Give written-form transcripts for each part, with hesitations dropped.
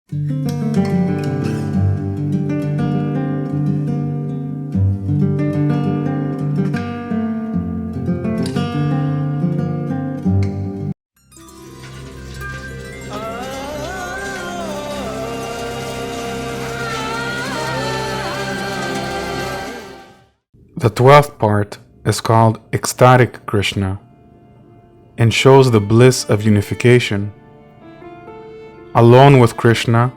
The 12th part is called Ecstatic Krishna and shows the bliss of unification. Alone with Krishna,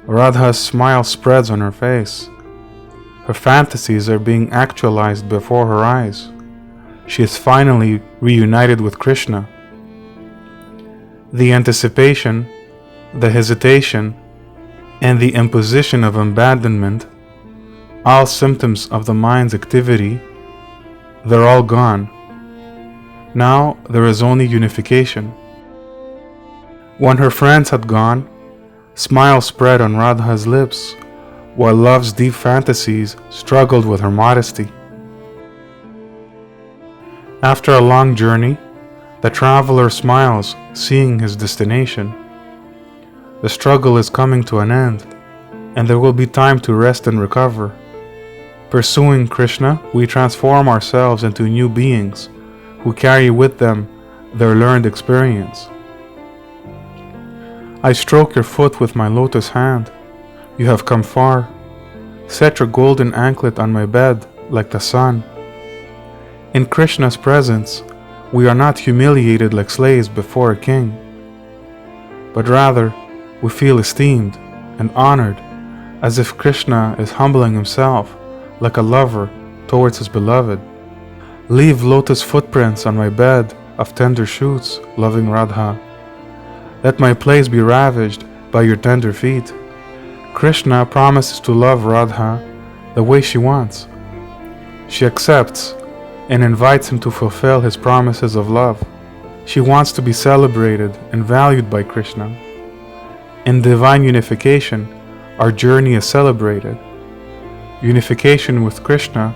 Radha's smile spreads on her face. Her fantasies are being actualized before her eyes. She is finally reunited with Krishna. The anticipation, the hesitation, and the imposition of abandonment, all symptoms of the mind's activity, they're all gone. Now there is only unification. When her friends had gone, smiles spread on Radha's lips, while love's deep fantasies struggled with her modesty. After a long journey, the traveler smiles, seeing his destination. The struggle is coming to an end, and there will be time to rest and recover. Pursuing Krishna, we transform ourselves into new beings who carry with them their learned experience. I stroke your foot with my lotus hand. You have come far. Set your golden anklet on my bed like the sun. In Krishna's presence, we are not humiliated like slaves before a king, but rather we feel esteemed and honored, as if Krishna is humbling himself like a lover towards his beloved. Leave lotus footprints on my bed of tender shoots, loving Radha. Let my place be ravaged by your tender feet. Krishna promises to love Radha the way she wants. She accepts and invites him to fulfill his promises of love. She wants to be celebrated and valued by Krishna. In divine unification, our journey is celebrated. Unification with Krishna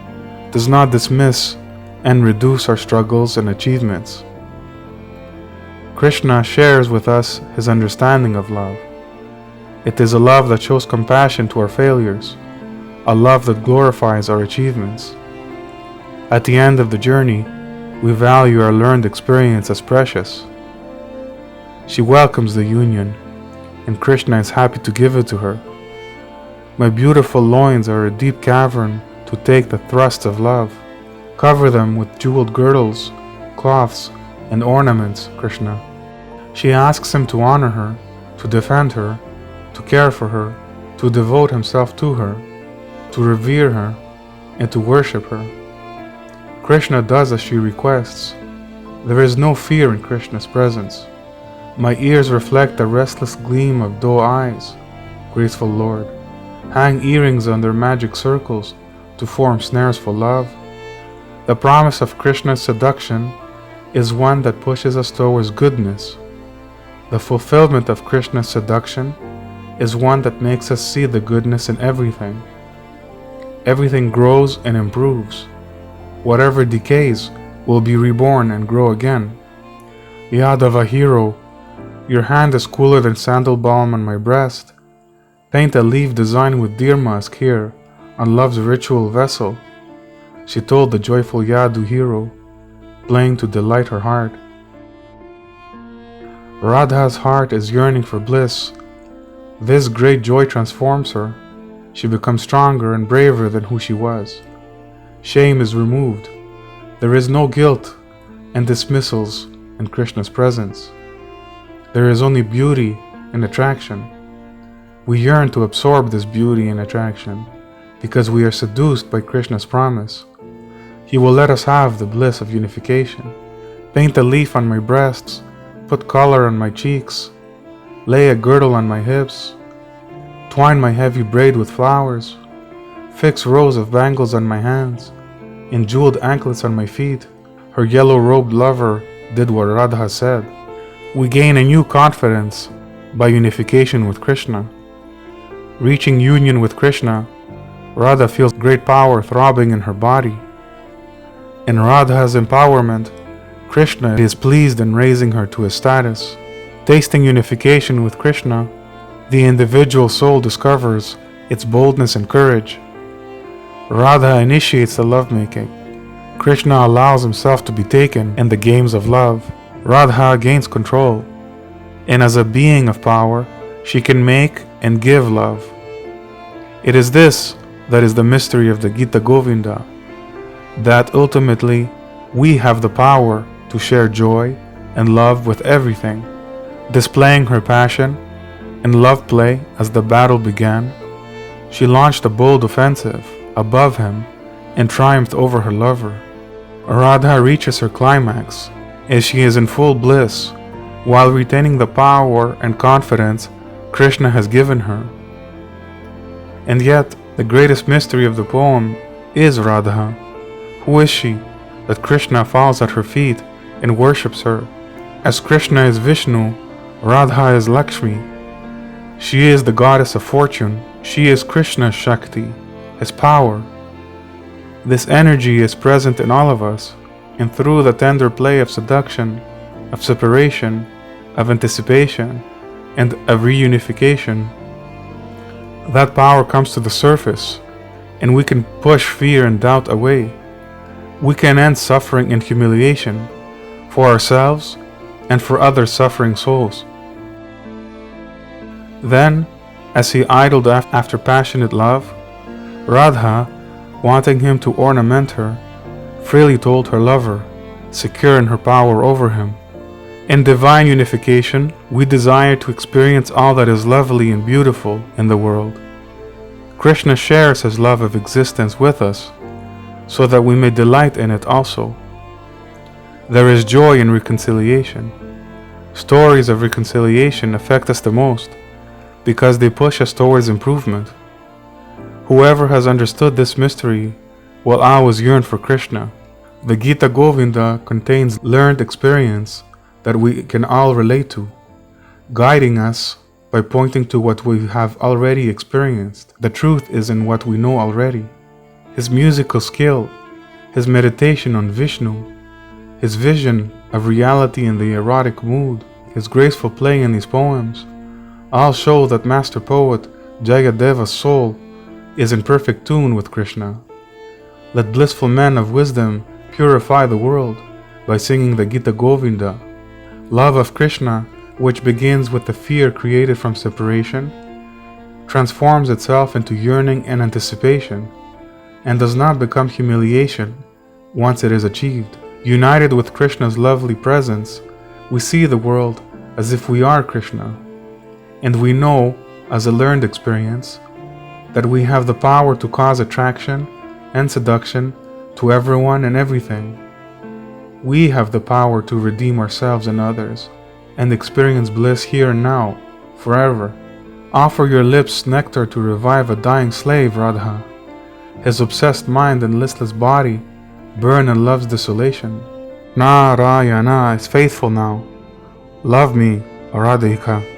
does not dismiss and reduce our struggles and achievements. Krishna shares with us his understanding of love. It is a love that shows compassion to our failures, a love that glorifies our achievements. At the end of the journey, we value our learned experience as precious. She welcomes the union, and Krishna is happy to give it to her. My beautiful loins are a deep cavern to take the thrust of love. Cover them with jeweled girdles, cloths, and ornaments, Krishna. She asks him to honor her, to defend her, to care for her, to devote himself to her, to revere her, and to worship her. Krishna does as she requests. There is no fear in Krishna's presence. My ears reflect the restless gleam of doe eyes, graceful Lord. Hang earrings on their magic circles to form snares for love. The promise of Krishna's seduction is one that pushes us towards goodness. The fulfillment of Krishna's seduction is one that makes us see the goodness in everything. Everything grows and improves. Whatever decays will be reborn and grow again. Jayadeva hero, your hand is cooler than sandal balm on my breast. Paint a leaf designed with deer musk here on love's ritual vessel, she told the joyful Yadu hero, playing to delight her heart. Radha's heart is yearning for bliss. This great joy transforms her. She becomes stronger and braver than who she was. Shame is removed. There is no guilt and dismissals in Krishna's presence. There is only beauty and attraction. We yearn to absorb this beauty and attraction because we are seduced by Krishna's promise. He will let us have the bliss of unification. Paint a leaf on my breasts, put color on my cheeks, lay a girdle on my hips, twine my heavy braid with flowers, fix rows of bangles on my hands, and jeweled anklets on my feet. Her yellow-robed lover did what Radha said. We gain a new confidence by unification with Krishna. Reaching union with Krishna, Radha feels great power throbbing in her body. In Radha's empowerment, Krishna is pleased in raising her to his status. Tasting unification with Krishna, the individual soul discovers its boldness and courage. Radha initiates the lovemaking. Krishna allows himself to be taken in the games of love. Radha gains control, and as a being of power, she can make and give love. It is this that is the mystery of the Gita Govinda, that ultimately we have the power to share joy and love with everything. Displaying her passion and love play as the battle began, she launched a bold offensive above him and triumphed over her lover. Radha reaches her climax as she is in full bliss while retaining the power and confidence Krishna has given her. And yet, the greatest mystery of the poem is Radha. Who is she that Krishna falls at her feet and worships her? As Krishna is Vishnu, Radha is Lakshmi. She is the goddess of fortune. She is Krishna's Shakti, his power. This energy is present in all of us, and through the tender play of seduction, of separation, of anticipation, and of reunification, that power comes to the surface, and we can push fear and doubt away. We can end suffering and humiliation for ourselves and for other suffering souls. Then, as he idled after passionate love, Radha, wanting him to ornament her, freely told her lover, secure in her power over him. In divine unification, we desire to experience all that is lovely and beautiful in the world. Krishna shares his love of existence with us, so that we may delight in it also. There is joy in reconciliation. Stories of reconciliation affect us the most, because they push us towards improvement. Whoever has understood this mystery will always yearn for Krishna. The Gita Govinda contains learned experience that we can all relate to, guiding us by pointing to what we have already experienced. The truth is in what we know already. His musical skill, his meditation on Vishnu, his vision of reality in the erotic mood, his graceful play in these poems, all show that master poet Jayadeva's soul is in perfect tune with Krishna. Let blissful men of wisdom purify the world by singing the Gita Govinda. Love of Krishna, which begins with the fear created from separation, transforms itself into yearning and anticipation, and does not become humiliation once it is achieved. United with Krishna's lovely presence, we see the world as if we are Krishna, and we know, as a learned experience, that we have the power to cause attraction and seduction to everyone and everything. We have the power to redeem ourselves and others, and experience bliss here and now, forever. Offer your lips nectar to revive a dying slave, Radha. His obsessed mind and listless body burn in love's desolation. Narayana is faithful now. Love me, Radhika.